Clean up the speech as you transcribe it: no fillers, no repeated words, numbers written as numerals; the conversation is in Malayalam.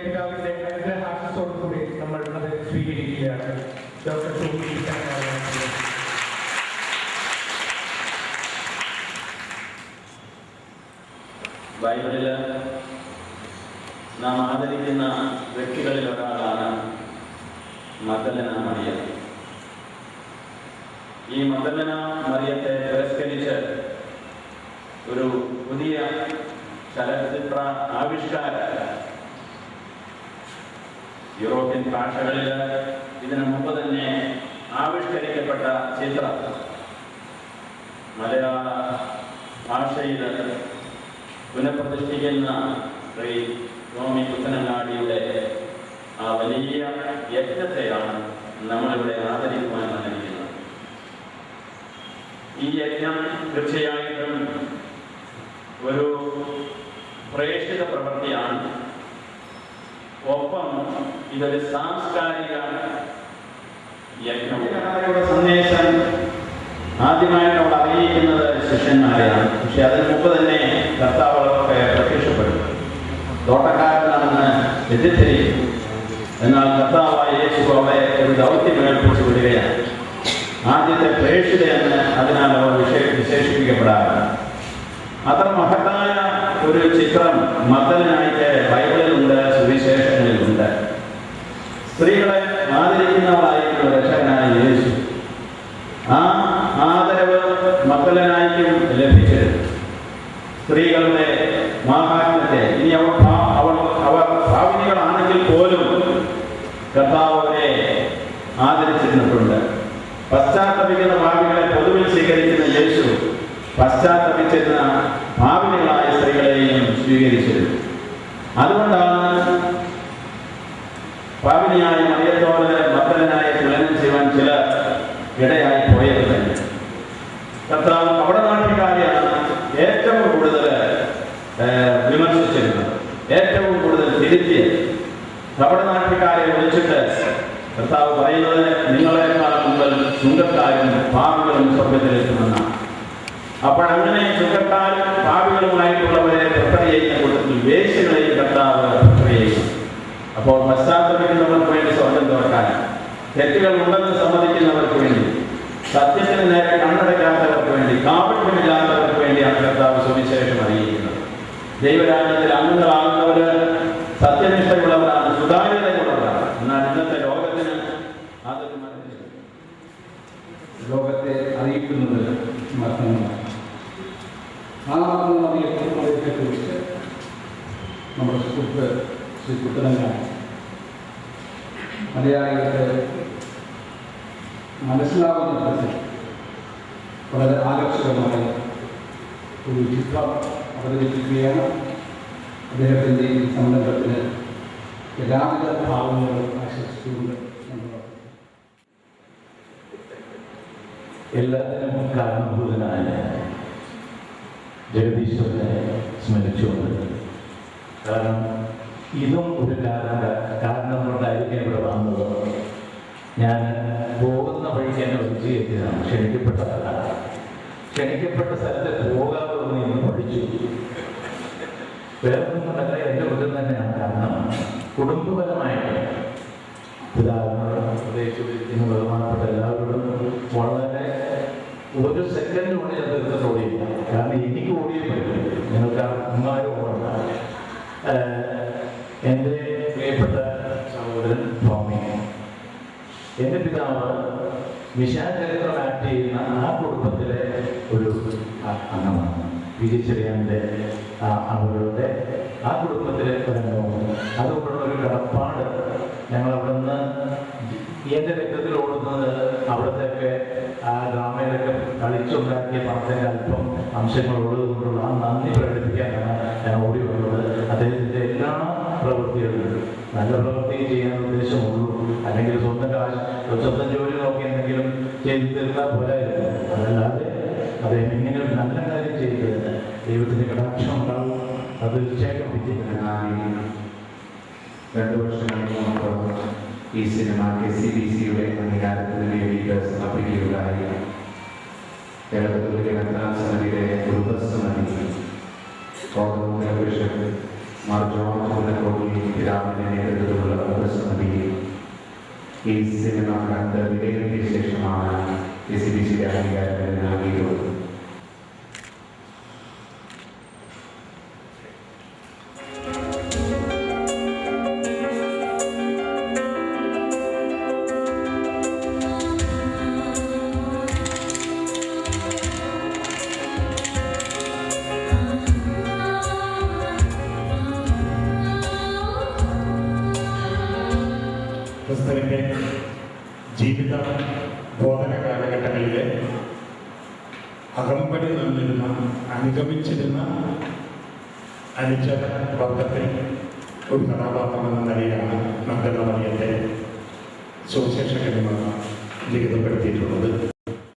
പിതാവിന്റെ അനുഗ്രഹാശത്തോടുകൂടി നമ്മൾ അത് സ്വീകരിക്കുകയാണ്. ഡോക്ടർ ബൈബിളില് നാം ആദരിക്കുന്ന വ്യക്തികളിൽ ഒരാളാണ് മഗ്ദലന മറിയം. ഈ മഗ്ദലന മറിയത്തെ പുരസ്കരിച്ച് ഒരു പുതിയ ചലച്ചിത്ര ആവിഷ്കാര യൂറോപ്യൻ ഭാഷകളിൽ ഇതിനു മുമ്പ് തന്നെ ആവിഷ്കരിക്കപ്പെട്ട ചിത്രം മലയാള ഭാഷയിൽ പുനഃപ്രതിഷ്ഠിക്കുന്ന ശ്രീ ടോമി പുത്തനങ്ങാടിയുടെ ആ വലിയ യജ്ഞത്തെയാണ് നമ്മളിവിടെ ആദരിക്കുവാൻ വന്നിരിക്കുന്നത്. ഈ യജ്ഞം തീർച്ചയായിട്ടും ഒരു പ്രേക്ഷിത പ്രവൃത്തിയാണ്. ഒപ്പം ഇതൊരു സാംസ്കാരിക യജ്ഞയുടെ സന്ദേശം ആദ്യമായിട്ട് അവൾ അറിയിക്കുന്നത് ശിഷ്യന്മാരെയാണ്. പക്ഷെ അതിന് മുമ്പ് തന്നെ കർത്താവ് അവർക്ക് പ്രത്യക്ഷപ്പെടും. തോട്ടക്കാരനാണെന്ന് തെറ്റിദ്ധരിക്കും. എന്നാൽ കർത്താവായ യേശു അവളെ ഒരു ദൗത്യം ഏൽപ്പിച്ചു വിടുകയാണ്. ആദ്യത്തെ പ്രേക്ഷിതയെന്ന് അതിനാൽ അവർ വിശേഷിപ്പിക്കപ്പെടാറുണ്ട്. അത്ര മഹത്തായ ഒരു ചിത്രം മഗ്ദലനായിട്ട് ബൈബിളിലുണ്ട്, സുവിശേഷങ്ങളിലുണ്ട്. സ്ത്രീകളെ ആദരിക്കുന്നവളായിട്ടുള്ള രക്ഷകനായ യേശു ആ ആദരവ് മഗ്ദലനായ്ക്കും ലഭിച്ചത്. സ്ത്രീകളുടെ മാഹാത്മ്യത്തെ ഇനി അവർ ഭാവിനികളാണെങ്കിൽ പോലും കർത്താവ് അവരെ ആദരിച്ചിരുന്നിട്ടുണ്ട്. പശ്ചാത്തപിക്കുന്ന ഭാവികളെ പൊതുവിൽ സ്വീകരിക്കുന്ന യേശു പശ്ചാത്തപിച്ചിരുന്ന ഭാവിനികളായ സ്ത്രീകളെയും സ്വീകരിച്ചിരുന്നു. അതുകൊണ്ടാണ് ഭാവിനിയായ മറിയത്തോട് മഗ്ദലനായ തുലനം ചെയ്യുവാൻ ചിലർ ഇടയായി പോയത് തന്നെ. കർത്താവ് അവിടെ നാട്ടുകാരെയാണ് ഏറ്റവും കൂടുതൽ വിമർശിച്ചിരുന്നത്, ഏറ്റവും കൂടുതൽ തിരുത്തിയത്. അവിടെ നാട്ടുകാരെ വിളിച്ചിട്ട് കർത്താവ് പറയുന്നത് നിങ്ങളെക്കാൾ മുമ്പ് ചുങ്കക്കാരും പാപികളും സ്വർഗത്തിലെത്തുമെന്നാണ്. അപ്പോഴങ്ങനെ ചുങ്കക്കാരും പാപികളുമായിട്ടുള്ളവരെ പ്രിഫർ ചെയ്യുന്ന കൂട്ടത്തിൽ വേശ്യകളെയും കർത്താവ് പ്രിഫർ ചെയ്യും. അപ്പോൾ പശ്ചാത്തപിക്കുന്നവർക്ക് വേണ്ടി സ്വർഗം തുറക്കാൻ, തെറ്റുകൾ ഉണ്ടെന്ന് സമ്മതിക്കുന്നവർക്ക് വേണ്ടി, സത്യത്തിന് നേരെ കണ്ണടയ്ക്കാത്തവർക്ക് വേണ്ടി, കാപട്യമില്ലാത്തവർക്ക് വേണ്ടിയാണ് കർത്താവ് സുവിശേഷം അറിയിക്കുന്നത്. ദൈവരാജ്യത്തിൽ അംഗങ്ങളാകുന്നവര് സത്യനിഷ്ഠയുള്ളവരാണ്, സുതാര്യതയുള്ളവരാണ്. എന്നാൽ ഇന്നത്തെ ലോകത്തിന് അതൊരു ലോകത്തെ അറിയിക്കുന്നത് മർദ്ദനമാണ്. ആ മർദ്ദനത്തെക്കുറിച്ച് നമ്മുടെ സുഹൃത്ത് ശ്രീ പുത്തനങ്ങാടി മലയാളികൾക്ക് മനസ്സിലാവുന്ന തരത്തിൽ വളരെ ആകർഷകമായ ഒരു ചിത്രം അവതരിപ്പിക്കുകയാണ്. അദ്ദേഹത്തിൻ്റെ ഈ സംരംഭത്തിന് എല്ലാവിധ ഭാവങ്ങളും ആശംസിച്ചുകൊണ്ട് എല്ലാത്തിനും കാരണഭൂതനായ ജഗദീശ്വരനെ സ്മരിച്ചുകൊണ്ട്, കാരണം ഇതും ഒരു കാരണം കൊണ്ടായിരിക്കും ഇവിടെ വന്നത്. ഞാൻ പോകുന്ന വഴിക്ക് എന്നെ വിളിച്ചു കയറ്റിയതാണ്, ക്ഷണിക്കപ്പെട്ടതല്ല. ക്ഷണിക്കപ്പെട്ട സ്ഥലത്ത് പോകാമെന്ന് ഇന്ന് പഠിച്ചു. വേറൊന്നുമല്ല, എൻ്റെ മുതൽ തന്നെയാണ്. കാരണം കുടുംബപരമായിട്ട് പിതാവിനോടും പ്രദേശിക്കുന്ന ബഹുമാനപ്പെട്ട എല്ലാവരോടും വളരെ ഒരു സെക്കൻഡ് കൊണ്ട് ഞാൻ തീർച്ചയായിട്ടും ഓടിയില്ല. കാരണം എനിക്ക് ഓടിയേ പറ്റും, നിങ്ങൾക്ക് അമ്മമാരും ഓടണ്ട. എൻ്റെ പ്രിയപ്പെട്ട സഹോദരൻ ടോമി, എൻ്റെ പിതാവ് വിശാചരിത്രം ആക്ട് ചെയ്യുന്ന ആ കുടുംബത്തിലെ ഒരു അംഗമാണ്. പി ജി ചെറിയാൻ്റെ അവരുടെ ആ കുടുംബത്തിലെ ഒരു അംഗമാണ്. അതുകൊണ്ടുള്ള ഒരു കടപ്പാട് ഞങ്ങൾ അവിടെ നിന്ന് എൻ്റെ രക്തത്തിൽ ഓടുന്നത് അവിടത്തെയൊക്കെ ആ ഡ്രാമയിലൊക്കെ കളിച്ചുണ്ടാക്കിയ പണത്തിൻ്റെ അല്പം അംശങ്ങളുള്ളത് കൊണ്ടുള്ള ആ നന്ദി പ്രകടിപ്പിക്കാനാണ് ഞാൻ ഓടി വന്നത്. അദ്ദേഹത്തിൻ്റെ എല്ലാ പ്രവൃത്തികളിലും നല്ല പ്രവൃത്തി എനിക്ക് ചെയ്യാൻ ഉദ്ദേശമുള്ളൂ, അല്ലെങ്കിൽ സ്വന്തം ജോലി നോക്കി എന്തെങ്കിലും ചെയ്തു തീർന്നാൽ പോരായിരുന്നു. അതല്ലാതെ അദ്ദേഹം ഇങ്ങനെ ഒരു നല്ല കാര്യം ചെയ്തതിന് ദൈവത്തിൻ്റെ കടാക്ഷം ഉണ്ടാവും. അത് തീർച്ചയായിട്ടും വിജയിക്കുന്നതിനായി 2 വർഷങ്ങൾക്ക് മുമ്പ് ഈ സിനിമ KCBCയുടെ അംഗീകാരത്തിന് വേണ്ടിയിട്ട് സമർപ്പിക്കുകയുണ്ടായി. കേരളത്തിലെ മെത്രാൻ സമിതിയുടെ ഉപസമിതി കോട്ടയം ബിഷപ്പ് മാർ ജോൺ ചന്ദ്രകോടി പിതാവിന്റെ നേതൃത്വത്തിലുള്ള ഉപസമിതി ഈ സിനിമ കണ്ട് വിലയിരുത്തിയ ശേഷമാണ് KCBCയുടെ അംഗീകാരത്തിന് നൽകിയിട്ടുള്ളത്. ക്രിസ്തുവിൻ്റെ ജീവിത ബോധന കാലഘട്ടങ്ങളിലെ അകമ്പടി നിന്നിരുന്ന അനുഗമിച്ചിരുന്ന അനുചര വർഗത്തിൽ ഒരു കഥാപാത്രം എന്ന നിലയിലാണ് മഗ്ദല മറിയത്തെ സുവിശേഷകന്മാർ ലിഖിതപ്പെടുത്തിയിട്ടുള്ളത്.